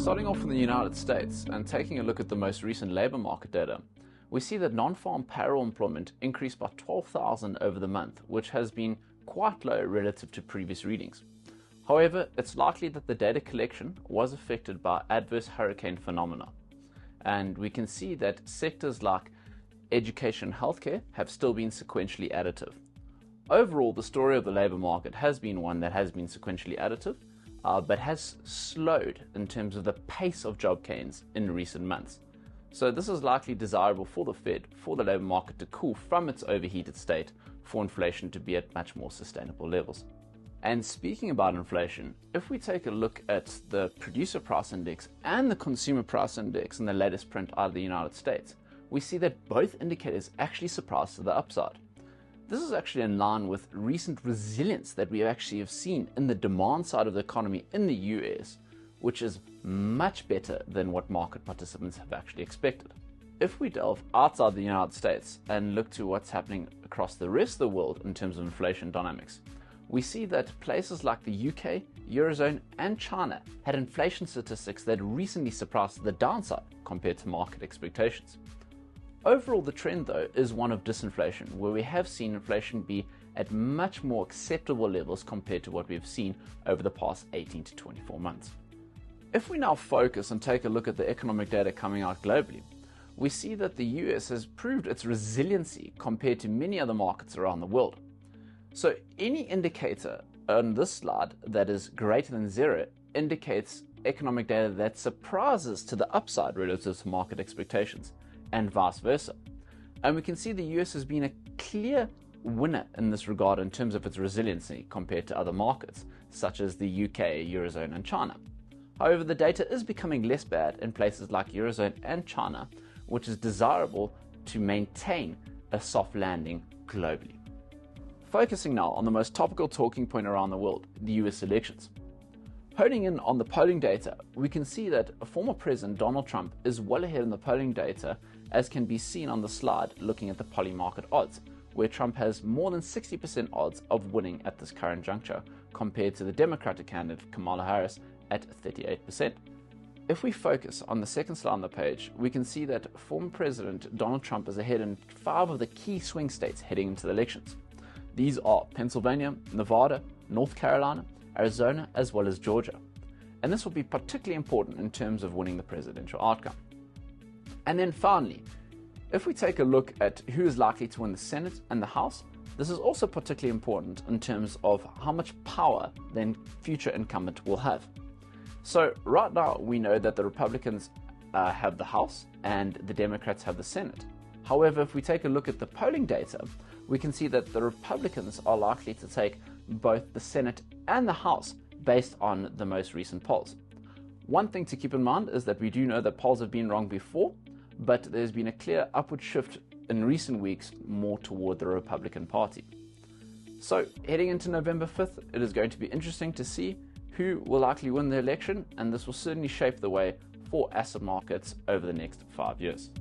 Starting off in the United States and taking a look at the most recent labour market data, we see that non-farm payroll employment increased by 12,000 over the month, which has been quite low relative to previous readings. However, it's likely that the data collection was affected by adverse hurricane phenomena. And we can see that sectors like education and healthcare have still been sequentially additive. Overall, the story of the labour market has been one that has been sequentially additive, but has slowed in terms of the pace of job gains in recent months. So this is likely desirable for the Fed, for the labour market to cool from its overheated state, for inflation to be at much more sustainable levels. And speaking about inflation, if we take a look at the producer price index and the consumer price index in the latest print out of the United States, we see that both indicators actually surprised to the upside. This is actually in line with recent resilience that we actually have seen in the demand side of the economy in the US, which is much better than what market participants have actually expected. If we delve outside the United States and look to what's happening across the rest of the world in terms of inflation dynamics, we see that places like the UK, Eurozone, and China had inflation statistics that recently surpassed the downside compared to market expectations. Overall, the trend, though, is one of disinflation, where we have seen inflation be at much more acceptable levels compared to what we've seen over the past 18 to 24 months. If we now focus and take a look at the economic data coming out globally, we see that the US has proved its resiliency compared to many other markets around the world. So any indicator on this slide that is greater than zero indicates economic data that surprises to the upside relative to market expectations, and vice versa. And we can see the US has been a clear winner in this regard in terms of its resiliency compared to other markets, such as the UK, Eurozone, and China. However, the data is becoming less bad in places like Eurozone and China, which is desirable to maintain a soft landing globally. Focusing now on the most topical talking point around the world, the US elections. Honing in on the polling data, we can see that former President Donald Trump is well ahead in the polling data, as can be seen on the slide looking at the Polymarket odds, where Trump has more than 60% odds of winning at this current juncture, compared to the Democratic candidate Kamala Harris at 38%. If we focus on the second slide on the page, we can see that former President Donald Trump is ahead in 5 of the key swing states heading into the elections. These are Pennsylvania, Nevada, North Carolina, Arizona, as well as Georgia. And this will be particularly important in terms of winning the presidential outcome. And then finally, if we take a look at who is likely to win the Senate and the House, this is also particularly important in terms of how much power the future incumbent will have. So right now we know that the Republicans have the House and the Democrats have the Senate. However, if we take a look at the polling data, we can see that the Republicans are likely to take both the Senate and the House based on the most recent polls. One thing to keep in mind is that we do know that polls have been wrong before, but there's been a clear upward shift in recent weeks more toward the Republican Party. So heading into November 5th, it is going to be interesting to see who will likely win the election, and this will certainly shape the way for asset markets over the next 5 years.